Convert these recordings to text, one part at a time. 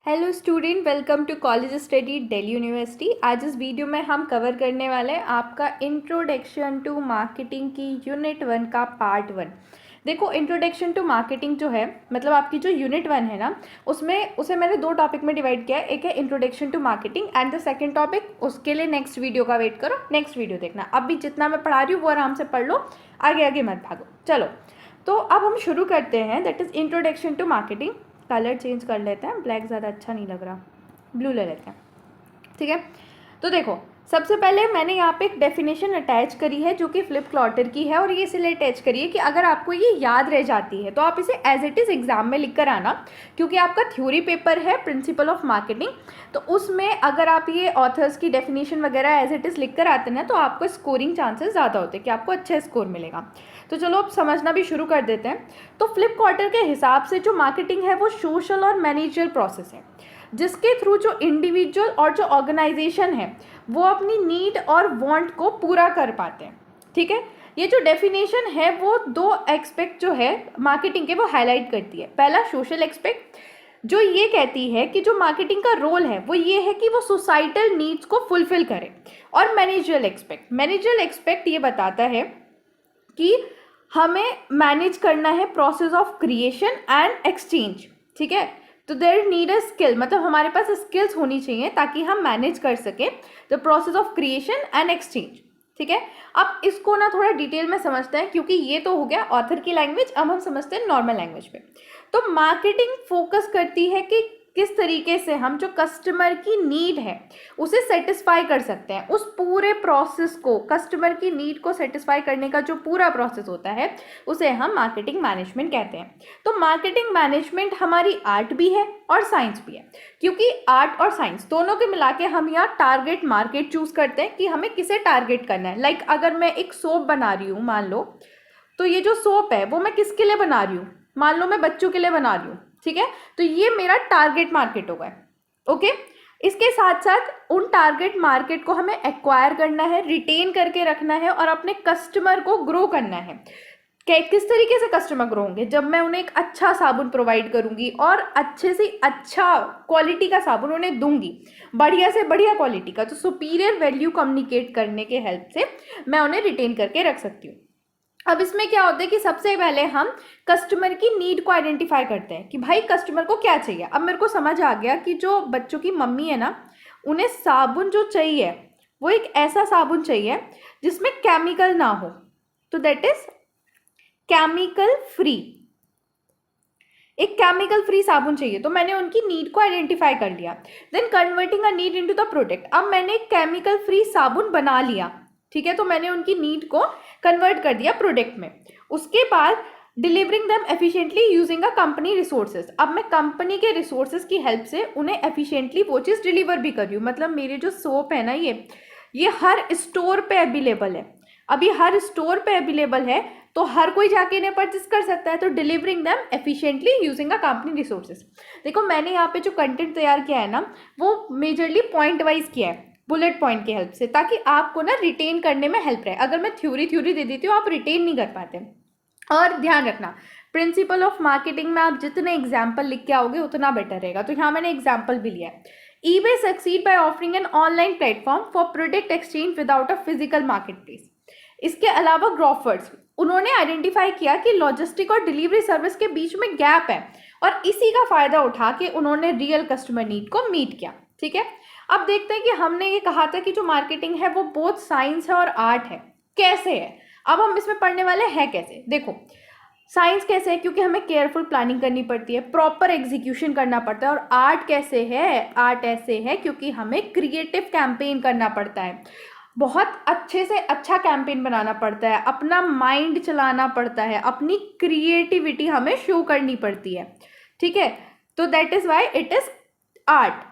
Hello student, welcome to college study Delhi university. आज इस video में हम कवर करने वाले हैं आपका इंट्रोडक्शन टू मार्केटिंग की यूनिट 1 का पार्ट 1। देखो, इंट्रोडक्शन टू मार्केटिंग जो है, मतलब आपकी जो यूनिट 1 है ना, उसमें उसे मैंने दो टॉपिक में डिवाइड किया है। एक है introduction to marketing and the second topic, उसके लिए नेक्स्ट वीडियो का वेट करो, नेक्स्ट वीडियो देखना। अभी जितना मैं पढ़ा रही हूँ वो आराम से पढ़ लो, आगे आगे मत भागो। चलो, तो अब हम शुरू करते हैं। That is introduction to marketing. Colour change कर लेते हैं, ब्लैक ज़्यादा अच्छा नहीं लग रहा, ब्लू ले लेते हैं। ठीक है, तो देखो, सबसे पहले मैंने यहाँ पे एक डेफिनेशन अटैच करी है जो कि फ्लिप क्लॉटर की है, और ये इसलिए अटैच करी है कि अगर आपको ये याद रह जाती है तो आप इसे एज इट इज़ एग्जाम में लिख कर आना, क्योंकि आपका थ्योरी पेपर है प्रिंसिपल ऑफ मार्केटिंग। तो उसमें अगर आप ये ऑथर्स की डेफिनेशन वगैरह एज इट इज़ लिख कर आते हैं तो आपको स्कोरिंग चांसेस ज़्यादा होते हैं कि आपको अच्छा स्कोर मिलेगा। तो चलो अब समझना भी शुरू कर देते हैं। तो फ्लिप क्वार्टर के हिसाब से जो मार्केटिंग है वो सोशल और मैनेजरल प्रोसेस है, जिसके थ्रू जो इंडिविजुअल और जो ऑर्गेनाइजेशन है वो अपनी नीड और वांट को पूरा कर पाते हैं। ठीक है, ये जो डेफिनेशन है वो दो एक्सपेक्ट जो है मार्केटिंग के वो हाईलाइट करती है। पहला सोशल एक्सपेक्ट, जो ये कहती है कि जो मार्केटिंग का रोल है वो ये है कि वो सोसाइटल नीड्स को फुलफिल करे। और मैनेजरल एक्सपेक्ट ये बताता है कि हमें मैनेज करना है process of creation and exchange. ठीक है, तो देयर नीड अ स्किल, मतलब हमारे पास स्किल्स होनी चाहिए ताकि हम मैनेज कर सकें the process of creation and exchange. ठीक है, अब इसको ना थोड़ा डिटेल में समझते हैं, क्योंकि ये तो हो गया ऑथर की लैंग्वेज। अब हम समझते हैं नॉर्मल लैंग्वेज पे। तो मार्केटिंग फोकस करती है कि किस तरीके से हम जो कस्टमर की नीड है उसे सेटिस्फाई कर सकते हैं। उस पूरे प्रोसेस को, कस्टमर की नीड को सेटिस्फाई करने का जो पूरा प्रोसेस होता है उसे हम मार्केटिंग मैनेजमेंट कहते हैं। तो मार्केटिंग मैनेजमेंट हमारी आर्ट भी है और साइंस भी है, क्योंकि आर्ट और साइंस दोनों के मिला के हम यहाँ टारगेट मार्केट चूज करते हैं कि हमें किसे टारगेट करना है। लाइक अगर मैं एक सोप बना रही हूँ मान लो, तो ये जो सोप है वो मैं किसके लिए बना रही हूँ? मान लो मैं बच्चों के लिए बना रही हूँ। ठीक है, तो ये मेरा टारगेट मार्केट होगा। ओके, इसके साथ साथ उन टारगेट मार्केट को हमें एक्वायर करना है, रिटेन करके रखना है और अपने कस्टमर को ग्रो करना है। किस तरीके से कस्टमर ग्रो होंगे? जब मैं उन्हें एक अच्छा साबुन प्रोवाइड करूंगी और अच्छे से अच्छा क्वालिटी का साबुन उन्हें दूंगी, बढ़िया से बढ़िया क्वालिटी का, तो सुपीरियर वैल्यू कम्युनिकेट करने के हेल्प से मैं उन्हें रिटेन करके रख सकती हूँ। अब इसमें क्या होता है कि सबसे पहले हम कस्टमर की नीड को आइडेंटिफाई करते हैं कि भाई कस्टमर को क्या चाहिए। अब मेरे को समझ आ गया कि जो बच्चों की मम्मी है ना, उन्हें साबुन जो चाहिए वो एक ऐसा साबुन चाहिए जिसमें केमिकल ना हो, तो दैट इज केमिकल फ्री। एक केमिकल फ्री साबुन चाहिए, तो मैंने उनकी नीड को आइडेंटिफाई कर लिया। Then converting a need into the product. अब मैंने केमिकल फ्री साबुन बना लिया। ठीक है, तो मैंने उनकी नीड को कन्वर्ट कर दिया प्रोडक्ट में। उसके बाद delivering them efficiently using a company resources. अब मैं कंपनी के रिसोर्सेज की हेल्प से उन्हें एफिशिएंटली वो चीज़ डिलीवर भी कर रही हूँ। मतलब मेरे जो सोप है ना, ये हर स्टोर पे अवेलेबल है। अभी हर स्टोर पे अवेलेबल है तो हर कोई जाके इन्हें परचेस कर सकता है। तो delivering them efficiently using a company resources. देखो, मैंने यहाँ पे जो कंटेंट तैयार किया है ना, वो मेजरली पॉइंट वाइज किया है, बुलेट पॉइंट की हेल्प से, ताकि आपको ना रिटेन करने में हेल्प रहे। अगर मैं थ्योरी दे देती हूँ आप रिटेन नहीं कर पाते। और ध्यान रखना, प्रिंसिपल ऑफ मार्केटिंग में आप जितने एग्जाम्पल लिख के आओगे उतना बेटर रहेगा। तो यहाँ मैंने एग्जाम्पल भी लिया है। eBay succeed by offering an online platform for product exchange without a physical marketplace। इसके अलावा ग्रॉफर्ड्स, उन्होंने आइडेंटिफाई किया कि लॉजिस्टिक और डिलीवरी सर्विस के बीच में गैप है, और इसी का फायदा उठा के उन्होंने रियल कस्टमर नीड को मीट किया। ठीक है, अब देखते हैं कि हमने ये कहा था कि जो मार्केटिंग है वो बोथ साइंस है और आर्ट है। कैसे है? अब हम इसमें पढ़ने वाले हैं कैसे। देखो, साइंस कैसे है? क्योंकि हमें केयरफुल प्लानिंग करनी पड़ती है, प्रॉपर एग्जीक्यूशन करना पड़ता है। और आर्ट कैसे है? आर्ट ऐसे है क्योंकि हमें क्रिएटिव कैंपेन करना पड़ता है, बहुत अच्छे से अच्छा कैंपेन बनाना पड़ता है, अपना माइंड चलाना पड़ता है, अपनी क्रिएटिविटी हमें शो करनी पड़ती है। ठीक है, तो that is why it is art.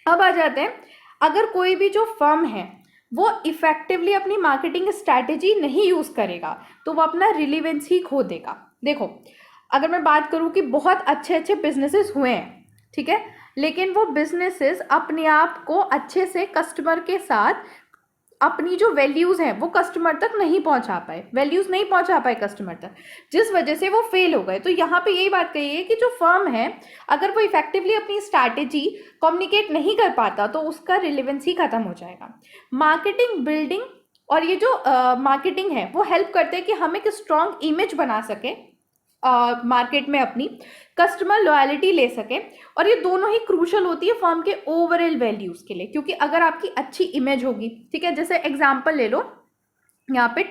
अब आ जाते हैं, अगर कोई भी जो फर्म है वो इफेक्टिवली अपनी मार्केटिंग स्ट्रैटेजी नहीं यूज करेगा तो वो अपना रिलीवेंस ही खो देगा। देखो, अगर मैं बात करूं कि बहुत अच्छे अच्छे बिजनेसेस हुए हैं, ठीक है, लेकिन वो बिजनेसेस अपने आप को अच्छे से कस्टमर के साथ अपनी जो वैल्यूज़ हैं वो कस्टमर तक नहीं पहुंचा पाए, वैल्यूज़ नहीं पहुंचा पाए कस्टमर तक, जिस वजह से वो फेल हो गए। तो यहाँ पे यही बात कही है कि जो फर्म है अगर वो इफेक्टिवली अपनी स्ट्रैटेजी कम्युनिकेट नहीं कर पाता तो उसका रिलेवेंस ही खत्म हो जाएगा। मार्केटिंग बिल्डिंग और ये जो मार्केटिंग है वो हेल्प करते हैं कि हम एक स्ट्रॉन्ग इमेज बना सकें मार्केट में, अपनी कस्टमर लॉयल्टी ले सके, और ये दोनों ही क्रूशल होती है फर्म के ओवरऑल वैल्यूज़ के लिए। क्योंकि अगर आपकी अच्छी इमेज होगी, ठीक है, जैसे एग्जांपल ले लो यहाँ पे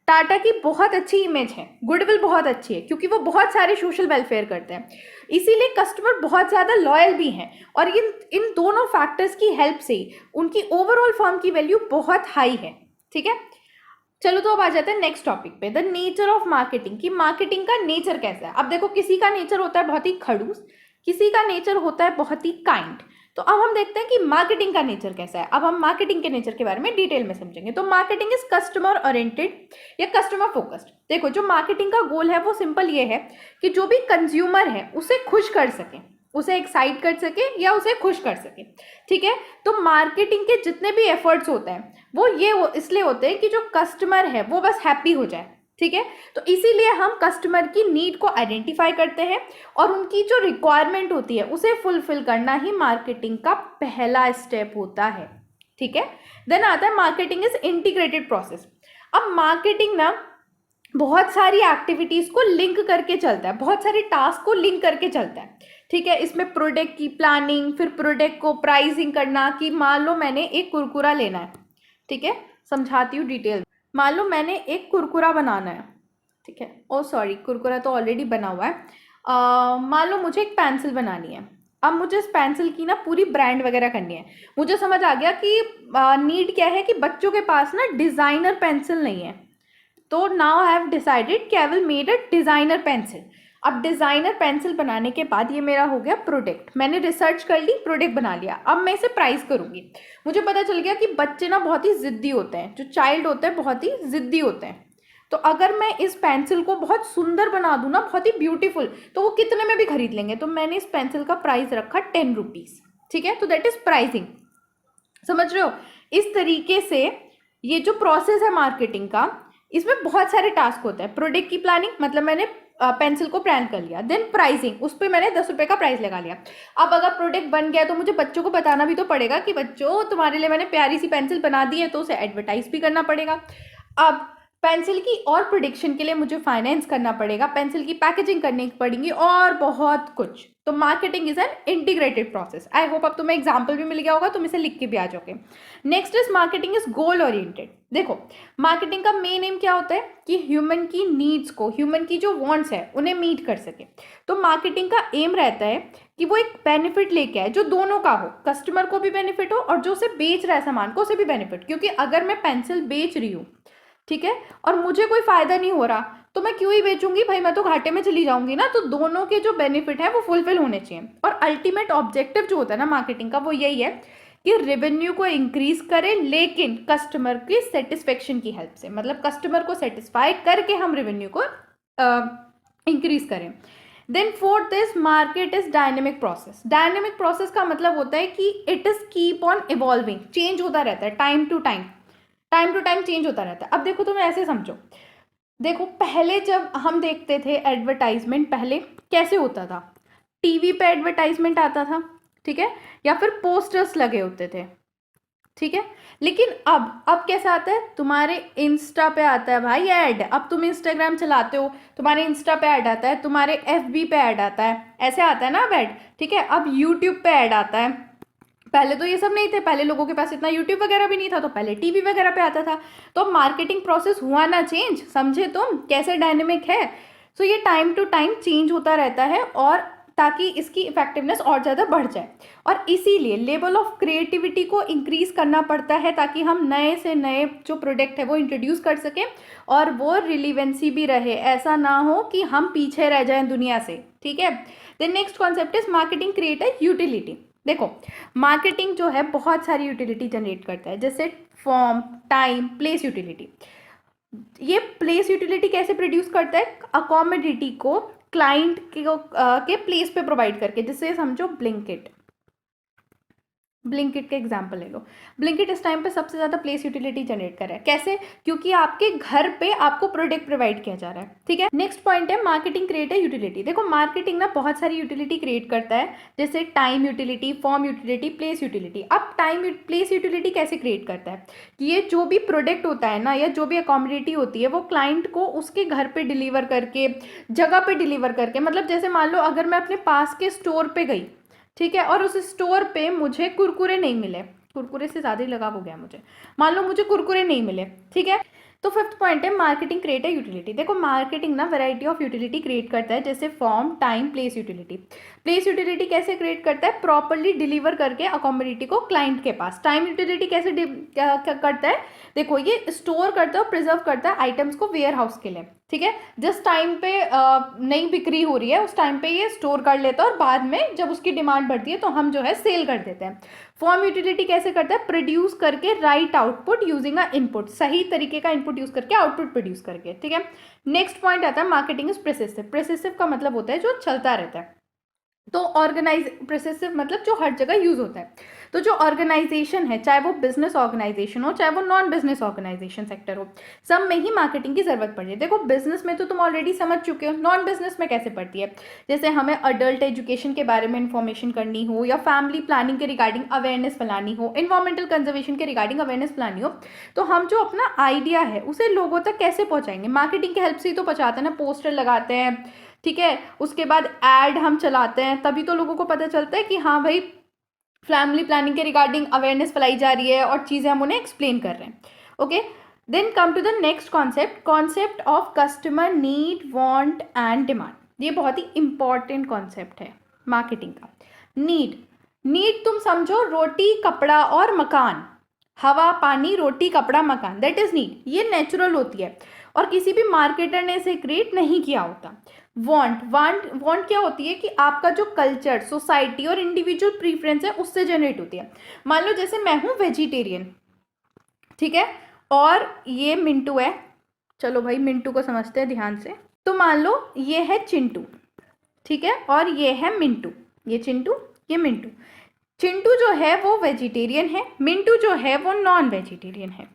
टाटा की बहुत अच्छी इमेज है, गुडविल बहुत अच्छी है, क्योंकि वो बहुत सारे सोशल वेलफेयर करते हैं, इसीलिए कस्टमर बहुत ज़्यादा लॉयल भी हैं, और इन दोनों फैक्टर्स की हेल्प से ही उनकी ओवरऑल फर्म की वैल्यू बहुत हाई है। ठीक है, चलो तो अब आ जाते हैं नेक्स्ट टॉपिक पे, द नेचर ऑफ मार्केटिंग, कि मार्केटिंग का नेचर कैसा है। अब देखो, किसी का नेचर होता है बहुत ही खड़ूस, किसी का नेचर होता है बहुत ही काइंड। तो अब हम देखते हैं कि मार्केटिंग का नेचर कैसा है। अब हम मार्केटिंग के नेचर के बारे में डिटेल में समझेंगे। तो मार्केटिंग इज कस्टमर ओरिएंटेड या कस्टमर फोकस्ड। देखो, जो मार्केटिंग का गोल है वो सिंपल ये है कि जो भी कंज्यूमर है उसे खुश कर सके, उसे एक्साइट कर सके या उसे खुश कर सके। ठीक है, तो मार्केटिंग के जितने भी एफर्ट्स होते हैं वो इसलिए होते हैं कि जो कस्टमर है वो बस हैप्पी हो जाए। ठीक है, तो इसीलिए हम कस्टमर की नीड को आइडेंटिफाई करते हैं और उनकी जो रिक्वायरमेंट होती है उसे फुलफिल करना ही मार्केटिंग का पहला स्टेप होता है। ठीक है, देन आता है मार्केटिंग इज इंटीग्रेटेड प्रोसेस। अब मार्केटिंग ना बहुत सारी एक्टिविटीज को लिंक करके चलता है, बहुत सारे टास्क को लिंक करके चलता है। ठीक है, इसमें प्रोडक्ट की प्लानिंग, फिर प्रोडक्ट को प्राइसिंग करना, कि मान लो मैंने एक कुरकुरा लेना है, ठीक है, समझाती हूँ डिटेल। मान लो मैंने एक कुरकुरा बनाना है, ठीक है, ओ सॉरी, कुरकुरा तो ऑलरेडी बना हुआ है। मान लो मुझे एक पेंसिल बनानी है। अब मुझे इस पेंसिल की ना पूरी ब्रांड वगैरह करनी है। मुझे समझ आ गया कि नीड क्या है, कि बच्चों के पास ना डिज़ाइनर पेंसिल नहीं है। तो नाउ आई हैव डिसाइडेड कि I will made a designer pencil. अब डिज़ाइनर पेंसिल बनाने के बाद ये मेरा हो गया प्रोडक्ट, मैंने रिसर्च कर ली, प्रोडक्ट बना लिया। अब मैं इसे प्राइस करूँगी। मुझे पता चल गया कि बच्चे ना बहुत ही ज़िद्दी होते हैं, जो चाइल्ड होते हैं बहुत ही ज़िद्दी होते हैं। तो अगर मैं इस पेंसिल को बहुत सुंदर बना दूँ ना, बहुत ही ब्यूटीफुल, तो वो कितने में भी खरीद लेंगे। तो मैंने इस पेंसिल का प्राइस रखा 10 रुपीज़। ठीक है, तो दैट इज़ प्राइसिंग। समझ रहे हो? इस तरीके से ये जो प्रोसेस है मार्केटिंग का, इसमें बहुत सारे टास्क होते हैं। प्रोडक्ट की प्लानिंग, मतलब मैंने पेंसिल को प्लान कर लिया, देन प्राइसिंग, उस पर मैंने 10 रुपये का प्राइस लगा लिया। अब अगर प्रोडक्ट बन गया तो मुझे बच्चों को बताना भी तो पड़ेगा कि बच्चों तुम्हारे लिए मैंने प्यारी सी पेंसिल बना दी है, तो उसे एडवर्टाइज भी करना पड़ेगा। अब पेंसिल की और प्रोडक्शन के लिए मुझे फाइनेंस करना पड़ेगा, पेंसिल की पैकेजिंग करनी पड़ेगी और बहुत कुछ। तो marketing is an integrated process. I hope अब तुम्हें एग्जाम्पल भी मिल गया होगा, तुम इसे लिख के भी आ जाओगे। Next is marketing is goal oriented. देखो, मार्केटिंग का मेन एम क्या होता है कि ह्यूमन की नीड्स को, ह्यूमन की जो वांट्स है उन्हें मीट कर सके। तो मार्केटिंग का एम रहता है कि वो एक बेनिफिट लेके आए जो दोनों का हो, कस्टमर को भी बेनिफिट हो और जो उसे बेच रहा है सामान को उसे भी बेनिफिट। क्योंकि अगर मैं पेंसिल बेच रही हूँ, ठीक है, और मुझे कोई फायदा नहीं हो रहा, तो मैं क्यों ही बेचूंगी भाई, मैं तो घाटे में चली जाऊंगी ना। तो दोनों के जो बेनिफिट है वो फुलफिल होने चाहिए। और अल्टीमेट ऑब्जेक्टिव जो होता है ना मार्केटिंग का, वो यही है कि रेवेन्यू को इंक्रीज करें, लेकिन कस्टमर की सेटिस्फेक्शन की हेल्प से, मतलब कस्टमर को सेटिस्फाई करके हम रेवेन्यू को इंक्रीज करें। Then fourth is market is dynamic process. Dynamic process का मतलब होता है कि it is keep on evolving, change होता रहता है, टाइम टू टाइम चेंज होता रहता है। अब देखो, तुम ऐसे समझो, देखो पहले जब हम देखते थे एडवर्टाइजमेंट, पहले कैसे होता था, टीवी पे एडवर्टाइजमेंट आता था, ठीक है, या फिर पोस्टर्स लगे होते थे, ठीक है। लेकिन अब कैसा आता है, तुम्हारे इंस्टा पे आता है भाई ऐड। अब तुम इंस्टाग्राम चलाते हो, तुम्हारे इंस्टा पे ऐड आता है, तुम्हारे एफबी पे ऐड आता है, ऐसे आता है ना अब ऐड, ठीक है। अब यूट्यूब पे ऐड आता है। पहले तो ये सब नहीं थे, पहले लोगों के पास इतना यूट्यूब वगैरह भी नहीं था, तो पहले टीवी वगैरह पे आता था। तो मार्केटिंग प्रोसेस हुआ ना चेंज, समझे तुम कैसे डायनेमिक है। सो ये टाइम टू टाइम चेंज होता रहता है, और ताकि इसकी इफेक्टिवनेस और ज़्यादा बढ़ जाए। और इसीलिए लेवल ऑफ क्रिएटिविटी को इंक्रीज करना पड़ता है, ताकि हम नए से नए जो प्रोडक्ट है वो इंट्रोड्यूस कर सकें और वो रिलीवेंसी भी रहे, ऐसा ना हो कि हम पीछे रह जाएं दुनिया से। ठीक है, then next concept is marketing create a utility. देखो, मार्केटिंग जो है बहुत सारी यूटिलिटी जनरेट करता है, जैसे फॉर्म, टाइम, प्लेस यूटिलिटी। ये प्लेस यूटिलिटी कैसे प्रोड्यूस करता है, अकोमोडिटी को क्लाइंट के प्लेस पे प्रोवाइड करके, जिससे समझो ब्लिंकिट, ब्लिंकिट का एग्जाम्पल ले लो। ब्लिंकिट इस टाइम पे सबसे ज़्यादा प्लेस यूटिलिटी जनरेट कर रहा है। कैसे? क्योंकि आपके घर पे आपको प्रोडक्ट प्रोवाइड किया जा रहा है। ठीक है, नेक्स्ट पॉइंट है मार्केटिंग क्रिएट है यूटिलिटी। देखो मार्केटिंग ना बहुत सारी यूटिलिटी क्रिएट करता है, जैसे time utility, form utility, place utility. अब टाइम प्लेस यूटिलिटी कैसे क्रिएट करता है कि ये जो भी प्रोडक्ट होता है ना, या जो भी अकोमोडिटी होती है, वो क्लाइंट को उसके घर पे डिलीवर करके, जगह पे डिलीवर करके, मतलब जैसे मान लो अगर मैं अपने पास के स्टोर पे गई, ठीक है, और उस स्टोर पे मुझे कुरकुरे नहीं मिले, कुरकुरे से ज़्यादा ही लगाव हो गया मुझे, मान लो मुझे कुरकुरे नहीं मिले, ठीक है, तो फिफ्थ पॉइंट है मार्केटिंग क्रिएट है यूटिलिटी। देखो मार्केटिंग ना वैरायटी ऑफ यूटिलिटी क्रिएट करता है, जैसे form, time, place utility. Place utility कैसे क्रिएट करता है? प्रॉपरली डिलीवर करके अकोमोडिटी को क्लाइंट के पास। टाइम यूटिलिटी कैसे करता है? देखो ये स्टोर करता है और प्रिजर्व करता है आइटम्स को वेयर हाउस के लिए, ठीक है, जिस टाइम पे नई बिक्री हो रही है उस टाइम पे ये स्टोर कर लेता है और बाद में जब उसकी डिमांड बढ़ती है तो हम जो है सेल कर देते हैं। फॉर्म यूटिलिटी कैसे करता है? प्रोड्यूस करके right output using a input, सही तरीके का इनपुट यूज करके आउटपुट प्रोड्यूस करके, ठीक है। नेक्स्ट पॉइंट आता है मार्केटिंग इज प्रेसिसिव। प्रेसिसिव का मतलब होता है जो चलता रहता है, तो ऑर्गेनाइज, प्रेसिसिव मतलब जो हर जगह यूज होता है। तो जो ऑर्गेनाइजेशन है, चाहे वो बिजनेस ऑर्गेनाइजेशन हो, चाहे वो नॉन बिजनेस ऑर्गेनाइजेशन सेक्टर हो, सब में ही मार्केटिंग की जरूरत पड़ती है। देखो बिजनेस में तो तुम ऑलरेडी समझ चुके हो, नॉन बिजनेस में कैसे पड़ती है? जैसे हमें अडल्ट एजुकेशन के बारे में इंफॉर्मेशन करनी हो, या फैमिली प्लानिंग के रिगार्डिंग अवेयरनेस फैलानी हो, इन्वायरमेंटल कंजर्वेशन के रिगार्डिंग अवेयरनेस फैलानी हो, तो हम जो अपना आइडिया है उसे लोगों तक कैसे पहुंचाएंगे? मार्केटिंग की हेल्प से ही तो पहुंचाते हैं ना, पोस्टर लगाते हैं, ठीक है, उसके बाद ऐड हम चलाते हैं, तभी तो लोगों को पता चलता है कि हाँ भाई फैमिली प्लानिंग के रिगार्डिंग अवेयरनेस फैलाई जा रही है और चीज़ें हम उन्हें एक्सप्लेन कर रहे हैं। Okay, then come to the next concept, concept of customer need, want and demand. ये बहुत ही इंपॉर्टेंट कॉन्सेप्ट है मार्केटिंग का। नीड, नीड तुम समझो रोटी, कपड़ा और मकान, हवा, पानी, रोटी, कपड़ा, मकान, दैट इज नीड। ये नेचुरल होती है और किसी भी मार्केटर ने इसे क्रिएट नहीं किया होता। वांट क्या होती है कि आपका जो कल्चर, सोसाइटी और इंडिविजुअल प्रीफरेंस है उससे जनरेट होती है। मान लो जैसे मैं हूँ वेजिटेरियन, ठीक है, और ये मिंटू है, चलो भाई मिंटू को समझते हैं ध्यान से। तो मान लो ये है चिंटू, ठीक है, और ये है मिंटू, ये चिंटू, ये मिंटू। चिंटू जो है वो वेजिटेरियन है, मिंटू जो है वो नॉन वेजिटेरियन है,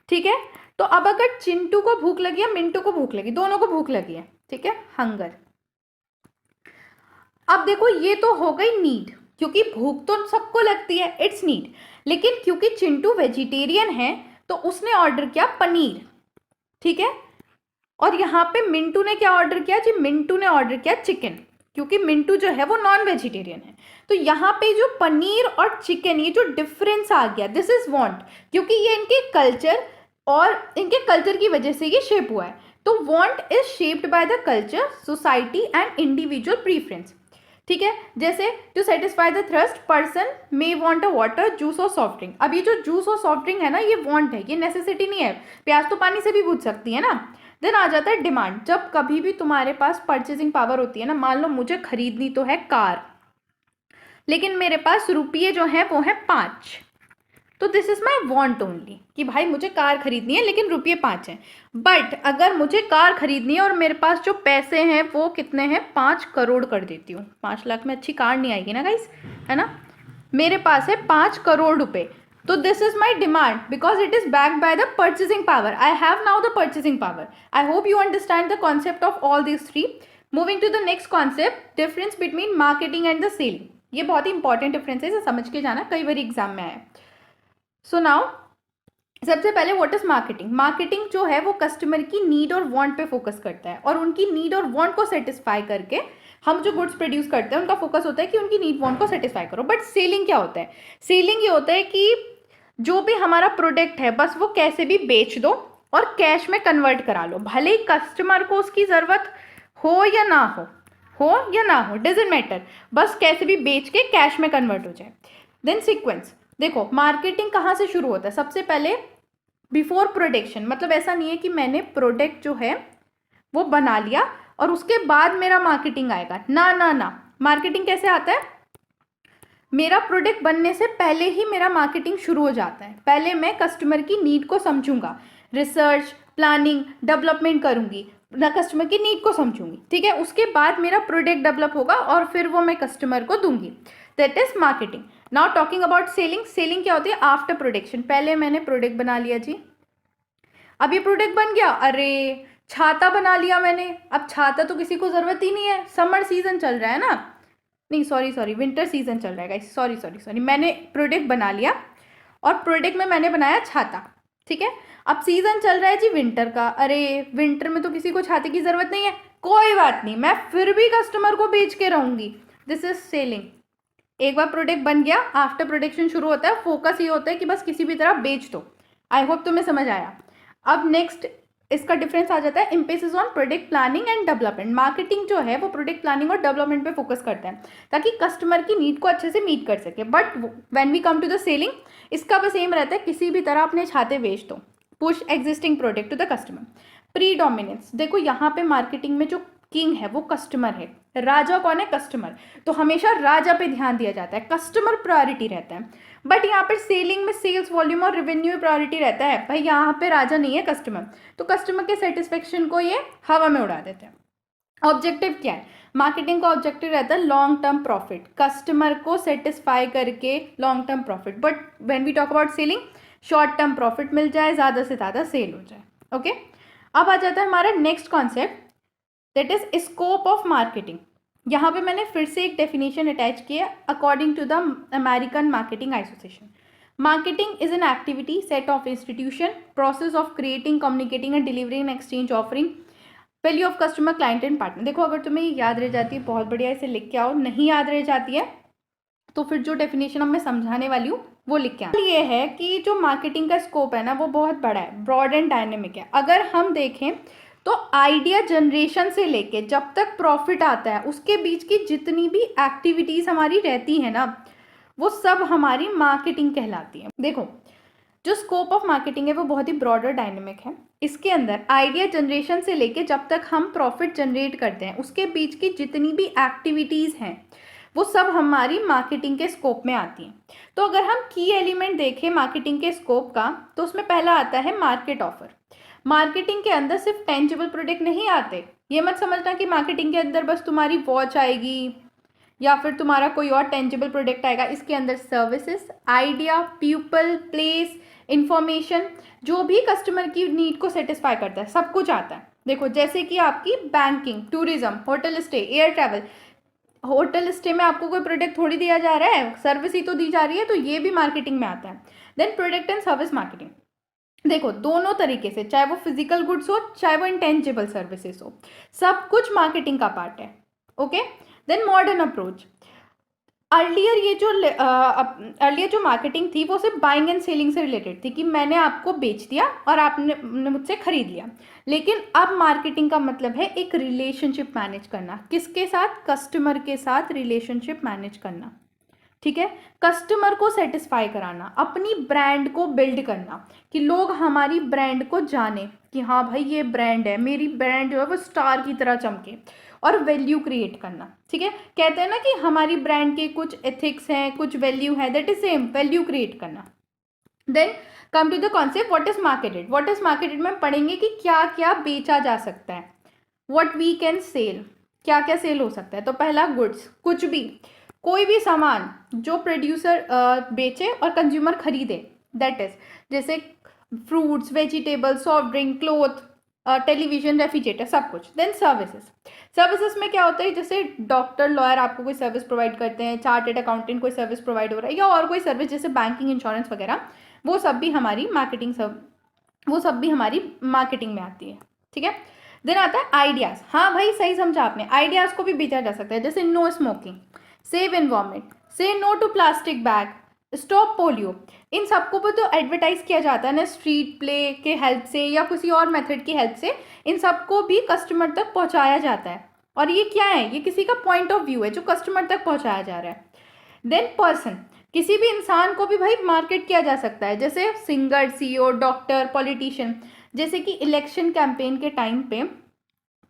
ठीक है। तो अब अगर चिंटू को भूख लगी है, मिंटू को भूख लगी, दोनों को भूख लगी है, ठीक है, हंगर। अब देखो ये तो हो गई नीड, क्योंकि भूख तो सबको लगती है, इट्स नीड। लेकिन क्योंकि चिंटू वेजिटेरियन है तो उसने ऑर्डर किया पनीर, ठीक है, और यहाँ पे मिंटू ने क्या ऑर्डर किया जी? मिंटू ने ऑर्डर किया चिकन, क्योंकि मिंटू जो है वो नॉन वेजिटेरियन है। तो यहाँ पे जो पनीर और चिकन, ये जो डिफरेंस आ गया, दिस इज वांट, क्योंकि ये इनके कल्चर और इनके कल्चर की वजह से ये शेप हुआ है। तो want is shaped by the culture, society and individual preference, ठीक है। जैसे to satisfy the thrust, person may want a water, juice और सॉफ्ट ड्रिंक। अब ये जो जूस और सॉफ्ट ड्रिंक है ना, ये वांट है, ये नेसेसिटी नहीं है। प्याज तो पानी से भी बुझ सकती है ना। देन आ जाता है डिमांड। जब कभी भी तुम्हारे पास परचेजिंग पावर होती है ना, मान लो मुझे खरीदनी तो है कार, लेकिन मेरे पास रुपये जो है वो है 5, तो this is my want only, कि भाई मुझे कार खरीदनी है लेकिन रुपये 5 हैं। बट अगर मुझे कार खरीदनी है और मेरे पास जो पैसे हैं वो कितने हैं? 5 करोड़ कर देती हूँ। 5 लाख में अच्छी कार नहीं आएगी ना गाइस, है ना। मेरे पास है 5 करोड़ रुपए, तो this is my demand because it is backed by the purchasing power. I have now the purchasing power. I hope you understand the concept of all this three. Moving to the next concept, difference between marketing and the selling. ये बहुत ही important difference है, इसे समझ के जाना, कई बार exam में आया। सो नाउ सबसे पहले व्हाट इज मार्केटिंग। मार्केटिंग जो है वो कस्टमर की नीड और वांट पे फोकस करता है, और उनकी नीड और वांट को सेटिस्फाई करके हम जो गुड्स प्रोड्यूस करते हैं उनका फोकस होता है कि उनकी नीड वांट को सेटिस्फाई करो। बट सेलिंग क्या होता है? सेलिंग ये होता है कि जो भी हमारा प्रोडक्ट है बस वो कैसे भी बेच दो और कैश में कन्वर्ट करा लो, भले ही कस्टमर को उसकी ज़रूरत हो या ना हो, डजंट मैटर, बस कैसे भी बेच के कैश में कन्वर्ट हो जाए। देन सीक्वेंस, देखो मार्केटिंग कहाँ से शुरू होता है? सबसे पहले बिफोर प्रोडक्शन, मतलब ऐसा नहीं है कि मैंने प्रोडक्ट जो है वो बना लिया और उसके बाद मेरा मार्केटिंग आएगा, ना। मार्केटिंग कैसे आता है? मेरा प्रोडक्ट बनने से पहले ही मेरा मार्केटिंग शुरू हो जाता है। पहले मैं कस्टमर की नीड को समझूंगा, रिसर्च, प्लानिंग, डेवलपमेंट करूंगी, ना कस्टमर की नीड को समझूंगी, ठीक है। उसके बाद मेरा प्रोडक्ट डेवलप होगा और फिर वो मैं कस्टमर को दूंगी, that is marketing. Now talking about selling. Selling क्या होती है? After production. पहले मैंने प्रोडक्ट बना लिया जी, अब ये प्रोडक्ट बन गया, अरे छाता बना लिया मैंने, अब छाता तो किसी को ज़रूरत ही नहीं है, समर सीजन चल रहा है ना, नहीं सॉरी विंटर सीजन चल रहा है गाइस, सॉरी मैंने प्रोडक्ट बना लिया और प्रोडक्ट में मैंने बनाया छाता, ठीक है। अब सीजन चल रहा है जी विंटर का, अरे विंटर में तो किसी को छाते की ज़रूरत नहीं है, कोई बात नहीं, मैं फिर भी कस्टमर को बेच के रहूँगी, दिस इज सेलिंग। एक बार प्रोडक्ट बन गया, आफ्टर प्रोडक्शन शुरू होता है, फोकस ये होता है कि बस किसी भी तरह बेच दो। आई होप तुम्हें समझ आया। अब नेक्स्ट इसका डिफरेंस आ जाता है emphasis on product planning and development. Marketing जो है वो प्रोडक्ट प्लानिंग और डेवलपमेंट पे फोकस करता है ताकि कस्टमर की नीड को अच्छे से मीट कर सके। But when we come to the selling, इसका बस एम रहता है किसी भी तरह अपने छाते बेच दो, push existing product to the customer. Predominance, देखो यहाँ पे मार्केटिंग में जो किंग है वो कस्टमर है, राजा कौन है? कस्टमर। तो हमेशा राजा पे ध्यान दिया जाता है, कस्टमर प्रायोरिटी रहता है। बट यहाँ पर सेलिंग में सेल्स वॉल्यूम और रेवेन्यू प्रायोरिटी रहता है, भाई यहाँ पे राजा नहीं है कस्टमर, तो कस्टमर के सेटिस्फेक्शन को ये हवा में उड़ा देते हैं। ऑब्जेक्टिव क्या है? मार्केटिंग का ऑब्जेक्टिव रहता है लॉन्ग टर्म प्रॉफिट, कस्टमर को सेटिस्फाई करके long term profit. But when we talk about selling, short term profit मिल जाए, ज़्यादा से ज़्यादा सेल हो जाए, ओके। अब आ जाता है हमारा next concept, that is scope of marketing. यहाँ पे मैंने फिर से एक डेफिनेशन अटैच किया according to the American marketing association. Marketing is an activity set of institution process of creating, communicating and delivering and exchange offering value of customer, client and partner. देखो अगर तुम्हें ये याद रह जाती है बहुत बढ़िया, इसे लिख के आओ, नहीं याद रह जाती है तो फिर जो डेफिनेशन अब मैं समझाने वाली हूँ वो लिख के आओ। ये है कि जो मार्केटिंग का स्कोप है ना वो बहुत बड़ा है, ब्रॉड एंड डायनेमिक है। अगर हम देखें तो आइडिया जनरेशन से लेके जब तक प्रॉफिट आता है उसके बीच की जितनी भी एक्टिविटीज़ हमारी रहती है ना वो सब हमारी मार्केटिंग कहलाती है। देखो जो स्कोप ऑफ मार्केटिंग है वो बहुत ही ब्रॉड और डायनेमिक है। इसके अंदर आइडिया जनरेशन से लेके जब तक हम प्रॉफिट जनरेट करते हैं उसके बीच की जितनी भी एक्टिविटीज़ हैं वो सब हमारी मार्केटिंग के स्कोप में आती हैं। तो अगर हम की एलिमेंट देखें मार्केटिंग के स्कोप का तो उसमें पहला आता है मार्केट ऑफर। मार्केटिंग के अंदर सिर्फ टेंजिबल प्रोडक्ट नहीं आते, ये मत समझना कि मार्केटिंग के अंदर बस तुम्हारी वॉच आएगी या फिर तुम्हारा कोई और टेंजिबल प्रोडक्ट आएगा। इसके अंदर services, idea, people, place, information, जो भी कस्टमर की नीड को सेटिस्फाई करता है सब कुछ आता है। देखो जैसे कि आपकी banking, tourism, hotel stay, air travel. Hotel stay में आपको कोई प्रोडक्ट थोड़ी दिया जा रहा है, सर्विस ही तो दी जा रही है, तो ये भी मार्केटिंग में आता है। Then product and service marketing, देखो दोनों तरीके से, चाहे वो फिजिकल गुड्स हो चाहे वो इंटेंजिबल सर्विसेज हो, सब कुछ मार्केटिंग का पार्ट है, okay. Then modern approach, earlier जो मार्केटिंग थी वो सिर्फ बाइंग एंड सेलिंग से रिलेटेड थी कि मैंने आपको बेच दिया और आपने मुझसे खरीद लिया। लेकिन अब मार्केटिंग का मतलब है एक रिलेशनशिप मैनेज करना, किसके साथ? कस्टमर के साथ रिलेशनशिप मैनेज करना, ठीक है। कस्टमर को सेटिस्फाई कराना, अपनी ब्रांड को बिल्ड करना कि लोग हमारी ब्रांड को जाने कि हाँ भाई ये ब्रांड है, मेरी ब्रांड जो है वो स्टार की तरह चमके, और वैल्यू क्रिएट करना, ठीक है। कहते हैं ना कि हमारी ब्रांड के कुछ एथिक्स हैं, कुछ वैल्यू है, that is same, value create करना। Then come to the concept what is marketed. What is marketed में पढ़ेंगे कि क्या क्या बेचा जा सकता है, व्हाट वी कैन सेल, क्या क्या सेल हो सकता है। तो पहला गुड्स, कुछ भी, कोई भी सामान जो प्रोड्यूसर बेचे और कंज्यूमर खरीदे, दैट इज जैसे fruits, vegetable, soft drink, cloth, television, refrigerator, सब कुछ। देन सर्विसेज, सर्विसेज में क्या होता है, जैसे डॉक्टर, लॉयर आपको कोई सर्विस प्रोवाइड करते हैं, चार्टेड अकाउंटेंट कोई सर्विस प्रोवाइड हो रहा है, या और कोई सर्विस जैसे बैंकिंग, इंश्योरेंस वगैरह, वो सब भी हमारी मार्केटिंग में आती है, ठीक है। देन आता है आइडियाज़, हाँ भाई सही समझा आपने, आइडियाज़ को भी बेचा जा सकता है, जैसे no smoking, save environment, say no to plastic bag, stop polio. इन सबको भी तो एडवर्टाइज किया जाता है ना, स्ट्रीट प्ले के हेल्प से या किसी और मेथड की हेल्प से, इन सबको भी कस्टमर तक पहुंचाया जाता है। और ये क्या है? ये किसी का पॉइंट ऑफ व्यू है जो कस्टमर तक पहुंचाया जा रहा है। देन पर्सन, किसी भी इंसान को भी भाई मार्केट किया जा सकता है, जैसे सिंगर, सीईओ, डॉक्टर, पॉलिटिशियन। जैसे कि इलेक्शन कैंपेन के टाइम पे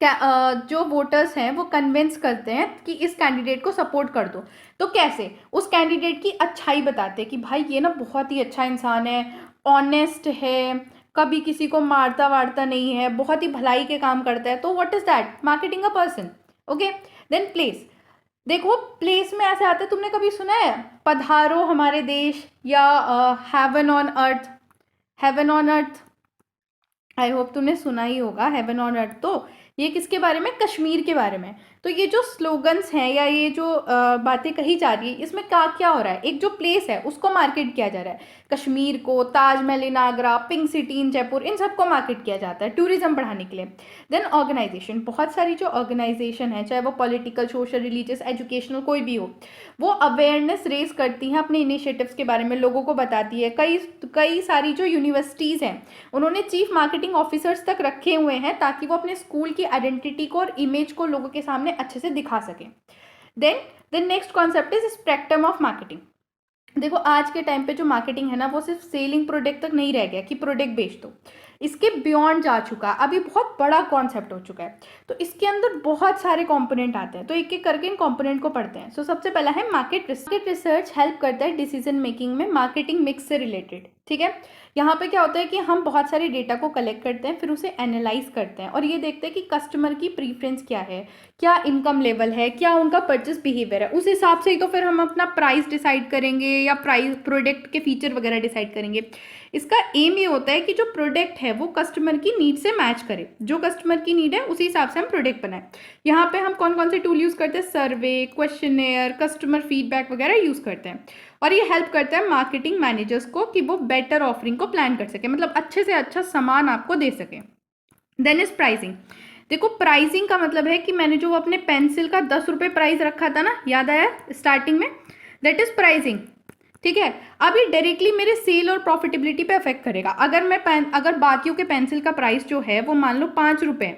जो वोटर्स हैं वो कन्विंस करते हैं कि इस कैंडिडेट को सपोर्ट कर दो, तो कैसे? उस कैंडिडेट की अच्छाई बताते हैं कि भाई ये ना बहुत ही अच्छा इंसान है, ऑनेस्ट है, कभी किसी को मारता वारता नहीं है, बहुत ही भलाई के काम करता है, तो what is that? Marketing a person. Okay, then place. देखो प्लेस में ऐसे आता है, तुमने कभी सुना है पधारो हमारे देश, या heaven on earth? Heaven on earth, I hope तुमने सुना ही होगा हेवन ऑन अर्थ। तो ये किसके बारे में? कश्मीर के बारे में। तो ये जो स्लोगन्स हैं या ये जो बातें कही जा रही है, इसमें क्या क्या हो रहा है? एक जो प्लेस है उसको मार्केट किया जा रहा है, कश्मीर को, Taj Mahal in Agra, pink city in Jaipur, इन सबको मार्केट किया जाता है टूरिज्म बढ़ाने के लिए। देन ऑर्गेनाइजेशन, बहुत सारी जो ऑर्गेनाइजेशन है, चाहे वो पॉलिटिकल, सोशल, रिलीजियस, एजुकेशनल कोई भी हो, वो अवेयरनेस रेज करती हैं अपने इनिशिएटिव्स के बारे में, लोगों को बताती है। कई सारी जो यूनिवर्सिटीज़ हैं उन्होंने चीफ मार्केटिंग ऑफिसर्स तक रखे हुए हैं ताकि वो अपने स्कूल की आइडेंटिटी को और इमेज को लोगों के सामने अच्छे से दिखा सकें। Then the next concept is spectrum of marketing. देखो आज के टाइम पे जो मार्केटिंग है ना, वो सिर्फ सेलिंग प्रोडक्ट तक नहीं रह गया कि प्रोडक्ट बेच दो, इसके बियॉन्ड जा चुका, अभी बहुत बड़ा कॉन्सेप्ट हो चुका है। तो इसके अंदर बहुत सारे कंपोनेंट आते हैं, तो एक एक करके इन कंपोनेंट को पढ़ते हैं। सो सबसे पहला है मार्केट रिसर्च हेल्प करता है डिसीजन मेकिंग में मार्केटिंग मिक्स से रिलेटेड। ठीक है, यहाँ पे क्या होता है कि हम बहुत सारे डेटा को कलेक्ट करते हैं, फिर उसे एनालाइज करते हैं और ये देखते हैं कि कस्टमर की प्रीफरेंस क्या है, क्या इनकम लेवल है, क्या उनका परचेस बिहेवियर है, उस हिसाब से ही तो फिर हम अपना प्राइस डिसाइड करेंगे या प्राइस प्रोडक्ट के फीचर वगैरह डिसाइड करेंगे। इसका एम ये होता है कि जो प्रोडक्ट है वो कस्टमर की नीड से मैच करे, जो कस्टमर की नीड है उसी हिसाब से हम प्रोडक्ट बनाएं। यहाँ पे हम कौन कौन से टूल यूज़ करते हैं? सर्वे, क्वेश्चनेयर, कस्टमर फीडबैक वगैरह यूज़ करते हैं। और ये हेल्प करता है मार्केटिंग मैनेजर्स को कि वो बेटर ऑफरिंग को प्लान कर सके, मतलब अच्छे से अच्छा सामान आपको दे सके। Then is pricing. देखो प्राइसिंग का मतलब है कि मैंने जो अपने पेंसिल का 10 रुपये प्राइस रखा था ना, याद आया स्टार्टिंग में, दैट इज प्राइसिंग। ठीक है, अब ये डायरेक्टली मेरे सेल और प्रॉफिटेबिलिटी पे अफेक्ट करेगा। अगर बाकियों के पेंसिल का प्राइस जो है वो मान लो 5 रुपये,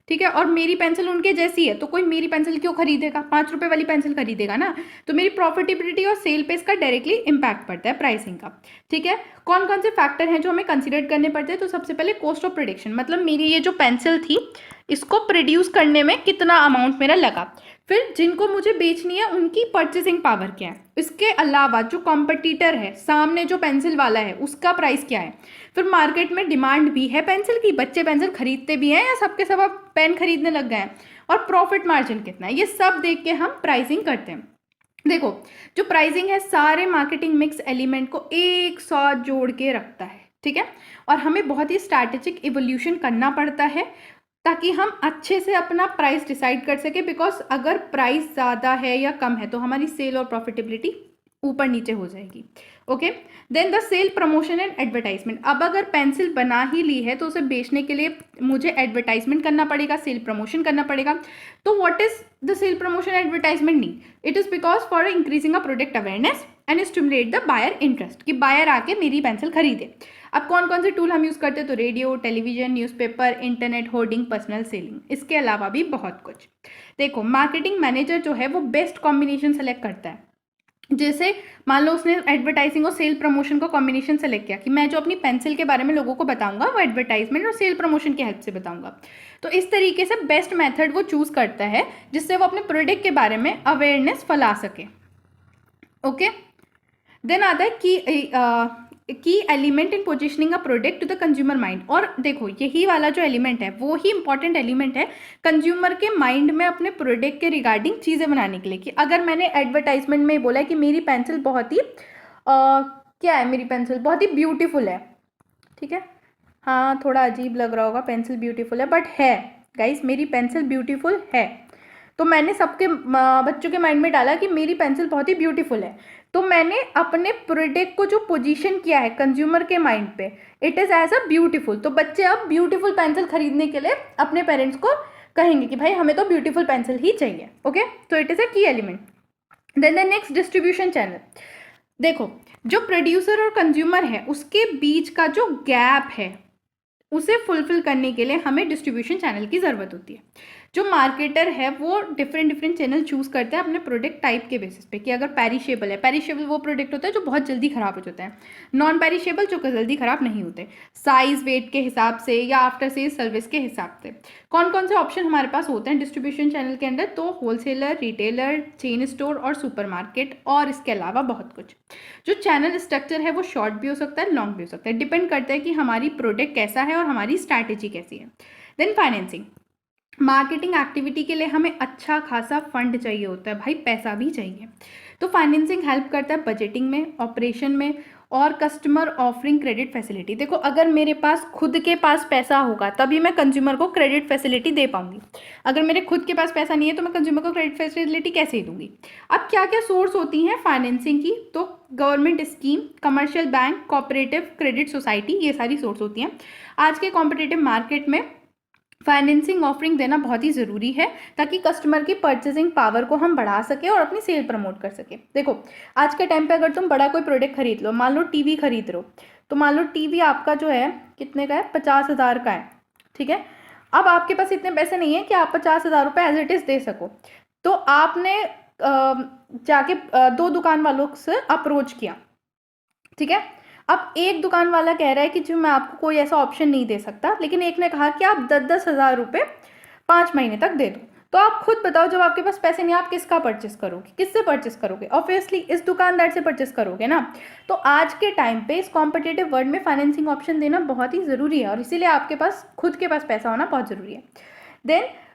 ठीक है, और मेरी पेंसिल उनके जैसी है, तो कोई मेरी पेंसिल क्यों खरीदेगा? 5 रुपये वाली पेंसिल खरीदेगा ना। तो मेरी प्रॉफिटेबिलिटी और सेल पे इसका डायरेक्टली इंपैक्ट पड़ता है प्राइसिंग का। ठीक है, कौन कौन से फैक्टर हैं जो हमें कंसिडर करने पड़ते हैं? तो सबसे पहले कॉस्ट ऑफ प्रोडक्शन, मतलब मेरी ये जो पेंसिल थी इसको प्रोड्यूस करने में कितना अमाउंट मेरा लगा, फिर जिनको मुझे बेचनी है उनकी परचेसिंग पावर क्या है, इसके अलावा जो कॉम्पिटिटर है सामने जो पेंसिल वाला है उसका प्राइस क्या है, फिर मार्केट में डिमांड भी है पेंसिल की, बच्चे पेंसिल खरीदते भी हैं या सबके सब अब पेन खरीदने लग गए हैं, और प्रॉफिट मार्जिन कितना है, ये सब देख के हम प्राइसिंग करते हैं। देखो जो प्राइसिंग है सारे मार्केटिंग मिक्स एलिमेंट को एक साथ जोड़ के रखता है। ठीक है, और हमें बहुत ही स्ट्रैटेजिक इवोल्यूशन करना पड़ता है ताकि हम अच्छे से अपना प्राइस डिसाइड कर सके, बिकॉज अगर प्राइस ज़्यादा है या कम है तो हमारी सेल और प्रॉफिटेबिलिटी ऊपर नीचे हो जाएगी। Okay, then the sale promotion and advertisement. अब अगर पेंसिल बना ही ली है तो उसे बेचने के लिए मुझे एडवर्टाइजमेंट करना पड़ेगा, सेल प्रमोशन करना पड़ेगा। तो what is the sale promotion advertisement need? It is because for increasing a product awareness and stimulate the buyer interest, कि बायर आके मेरी पेंसिल खरीदे। अब कौन कौन से टूल हम यूज़ करते हैं? तो radio, television, newspaper, internet, hoarding, personal selling, इसके अलावा भी बहुत कुछ। देखो मार्केटिंग मैनेजर जो है वो बेस्ट कॉम्बिनेशन सेलेक्ट करता है। जैसे मान लो उसने एडवर्टाइजिंग और सेल प्रमोशन का कॉम्बिनेशन सेलेक्ट किया कि मैं जो अपनी पेंसिल के बारे में लोगों को बताऊंगा वो एडवर्टाइजमेंट और सेल प्रमोशन की हेल्प से बताऊंगा। तो इस तरीके से बेस्ट मेथड वो चूज करता है जिससे वो अपने प्रोडक्ट के बारे में अवेयरनेस फैला सके। ओके, देन आता है key element in positioning a product to the consumer mind. और देखो यही वाला जो एलिमेंट है वो ही इंपॉर्टेंट एलिमेंट है कंज्यूमर के माइंड में अपने प्रोडक्ट के रिगार्डिंग चीज़ें बनाने के लिए। कि अगर मैंने एडवर्टाइजमेंट में बोला है कि मेरी पेंसिल बहुत ही क्या है, मेरी पेंसिल बहुत ही ब्यूटीफुल है, ठीक है, हाँ थोड़ा अजीब लग रहा होगा, पेंसिल ब्यूटीफुल है बट है गाइस, मेरी पेंसिल ब्यूटीफुल है। तो मैंने सबके बच्चों के माइंड में डाला कि मेरी पेंसिल बहुत ही ब्यूटीफुल है, तो मैंने अपने प्रोडक्ट को जो पोजीशन किया है कंज्यूमर के माइंड पे, it is as a beautiful. तो बच्चे अब ब्यूटीफुल पेंसिल खरीदने के लिए अपने पेरेंट्स को कहेंगे कि भाई हमें तो ब्यूटीफुल पेंसिल ही चाहिए। ओके, तो it is a key element. Then the next distribution channel. देखो जो प्रोड्यूसर और कंज्यूमर है उसके बीच का जो गैप है उसे फुलफिल करने के लिए हमें डिस्ट्रीब्यूशन चैनल की ज़रूरत होती है। जो मार्केटर है वो डिफरेंट डिफरेंट चैनल चूज़ करते हैं अपने प्रोडक्ट टाइप के बेसिस पे कि अगर पेरिशेबल है, पेरिशेबल वो प्रोडक्ट होता है जो बहुत जल्दी ख़राब हो जाता है, नॉन पेरिशेबल जो जल्दी ख़राब नहीं होते, साइज़ वेट के हिसाब से या आफ्टर सेल सर्विस के हिसाब से। कौन कौन से ऑप्शन हमारे पास होते हैं डिस्ट्रीब्यूशन चैनल के अंदर? तो होलसेलर, रिटेलर, चेन स्टोर और सुपरमार्केट, और इसके अलावा बहुत कुछ। जो चैनल स्ट्रक्चर है वो शॉर्ट भी हो सकता है, लॉन्ग भी हो सकता है, डिपेंड करता है कि हमारी प्रोडक्ट कैसा है और हमारी स्ट्रैटेजी कैसी है। देन फाइनेंसिंग, मार्केटिंग एक्टिविटी के लिए हमें अच्छा खासा फंड चाहिए होता है भाई, पैसा भी चाहिए, तो फाइनेंसिंग हेल्प करता है बजटिंग में, ऑपरेशन में और कस्टमर ऑफरिंग क्रेडिट फैसिलिटी। देखो अगर मेरे पास खुद के पास पैसा होगा तभी मैं कंज्यूमर को क्रेडिट फैसिलिटी दे पाऊंगी, अगर मेरे खुद के पास पैसा नहीं है तो मैं कंज्यूमर को क्रेडिट फैसिलिटी कैसे दूंगी। अब क्या क्या सोर्स होती हैं फाइनेंसिंग की? तो government scheme, commercial bank, cooperative credit society, ये सारी सोर्स होती हैं। आज के कॉम्पिटिटिव मार्केट में फाइनेंसिंग ऑफरिंग देना बहुत ही ज़रूरी है ताकि कस्टमर की परचेसिंग पावर को हम बढ़ा सकें और अपनी सेल प्रमोट कर सकें। देखो आज के टाइम पे अगर तुम बड़ा कोई प्रोडक्ट खरीद लो, मान लो टीवी खरीद रहे हो, तो मान लो टीवी आपका जो है कितने का है? 50,000 का है, ठीक है। अब आपके पास इतने पैसे नहीं है कि आप 50,000 रुपये एज इट इज़ दे सको, तो आपने जाके 2 दुकान वालों से अप्रोच किया, ठीक है। अब एक दुकान वाला कह रहा है कि जो मैं आपको कोई ऐसा ऑप्शन नहीं दे सकता, लेकिन एक ने कहा कि आप 10-10 हज़ार रुपये 5 महीने तक दे दो। तो आप खुद बताओ, जब आपके पास पैसे नहीं, आप किसका परचेस करोगे? किससे परचेस करोगे? ऑब्वियसली इस दुकानदार से परचेस करोगे ना। तो आज के टाइम पे इस कॉम्पिटिटिव वर्ल्ड में फाइनेंसिंग ऑप्शन देना बहुत ही ज़रूरी है और इसीलिए आपके पास खुद के पास पैसा होना बहुत ज़रूरी है।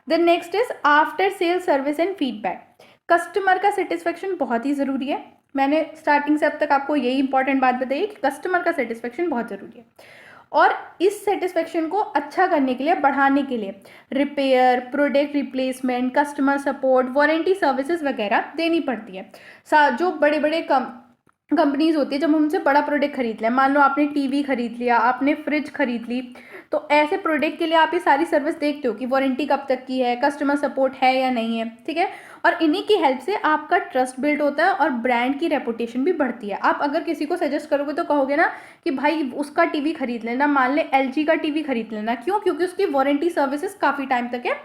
Then next is after sale service and feedback. Customer का सेटिस्फेक्शन बहुत ही ज़रूरी है। मैंने स्टार्टिंग से अब तक आपको यही इंपॉर्टेंट बात बताई कि कस्टमर का सेटिस्फेक्शन बहुत ज़रूरी है और इस सेटिस्फेक्शन को अच्छा करने के लिए, बढ़ाने के लिए repair, product replacement, customer support, warranty services वगैरह देनी पड़ती है। जो बड़े बड़े कंपनीज होती है, जब हम उनसे बड़ा प्रोडक्ट खरीद लें, मान लो आपने टीवी खरीद लिया, आपने फ्रिज खरीद ली, तो ऐसे प्रोडक्ट के लिए आप ये सारी सर्विस देखते हो कि वारंटी कब तक की है, कस्टमर सपोर्ट है या नहीं है, ठीक है। और इन्हीं की हेल्प से आपका ट्रस्ट बिल्ड होता है और ब्रांड की रेपुटेशन भी बढ़ती है। आप अगर किसी को सजेस्ट करोगे तो कहोगे ना कि भाई उसका टीवी खरीद लेना, मान ले LG का टीवी खरीद लेना। क्यों? क्योंकि उसकी वारंटी सर्विसेज काफ़ी टाइम तक है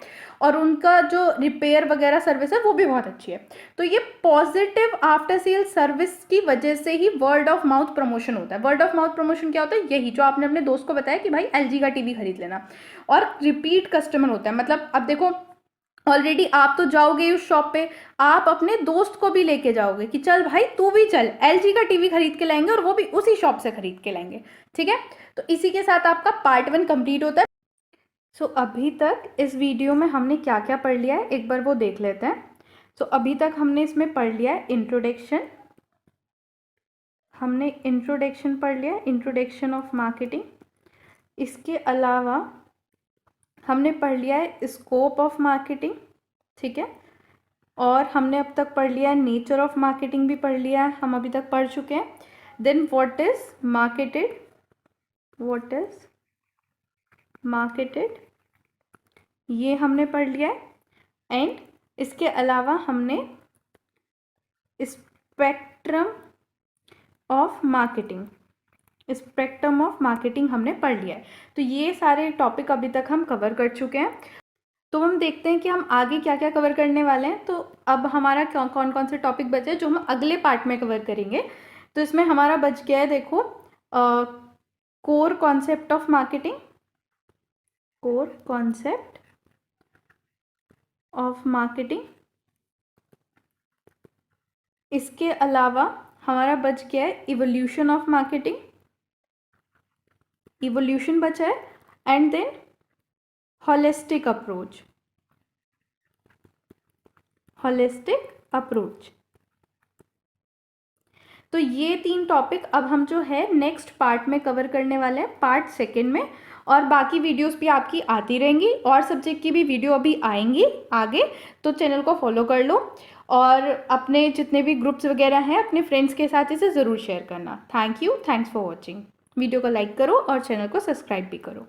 और उनका जो रिपेयर वगैरह सर्विस है वो भी बहुत अच्छी है। तो ये पॉजिटिव आफ्टर सेल सर्विस की वजह से ही वर्ड ऑफ माउथ प्रमोशन होता है। वर्ड ऑफ माउथ प्रमोशन क्या होता है? यही जो आपने अपने दोस्त को बताया कि भाई LG का टीवी खरीद लेना, और रिपीट कस्टमर होता है। मतलब अब देखो ऑलरेडी आप तो जाओगे उस शॉप पे, आप अपने दोस्त को भी लेके जाओगे कि चल भाई तू भी चल, LG का टीवी खरीद के लाएंगे और वो भी उसी शॉप से खरीद के लाएंगे, ठीक है। तो इसी के साथ आपका पार्ट 1 कंप्लीट होता है। सो अभी तक इस वीडियो में हमने क्या क्या पढ़ लिया है एक बार वो देख लेते हैं। सो अभी तक हमने इसमें पढ़ लिया है इंट्रोडक्शन, हमने इंट्रोडक्शन पढ़ लिया, इंट्रोडक्शन ऑफ मार्केटिंग। इसके अलावा हमने पढ़ लिया है स्कोप ऑफ मार्केटिंग, ठीक है। और हमने अब तक पढ़ लिया है नेचर ऑफ मार्केटिंग भी पढ़ लिया है, हम अभी तक पढ़ चुके हैं। Then what is marketed, what is marketed, ये हमने पढ़ लिया है। एंड इसके अलावा हमने spectrum of marketing, spectrum of marketing हमने पढ़ लिया है। तो ये सारे टॉपिक अभी तक हम कवर कर चुके हैं। तो हम देखते हैं कि हम आगे क्या क्या कवर करने वाले हैं। तो अब हमारा कौन कौन से टॉपिक बचे हैं जो हम अगले पार्ट में कवर करेंगे। तो इसमें हमारा बच गया है, देखो, core concept of marketing, core concept of marketing. इसके अलावा हमारा बच गया है इवोल्यूशन ऑफ मार्केटिंग, इवोल्यूशन बचा है। And then holistic approach, holistic approach. तो ये 3 टॉपिक अब हम जो है नेक्स्ट पार्ट में कवर करने वाले हैं, पार्ट 2 में। और बाकी वीडियोस भी आपकी आती रहेंगी और सब्जेक्ट की भी वीडियो अभी आएंगी आगे, तो चैनल को फॉलो कर लो और अपने जितने भी ग्रुप्स वगैरह हैं अपने फ्रेंड्स के साथ इसे ज़रूर शेयर करना। Thank you, thanks for watching. Video को लाइक करो और चैनल को सब्सक्राइब भी करो।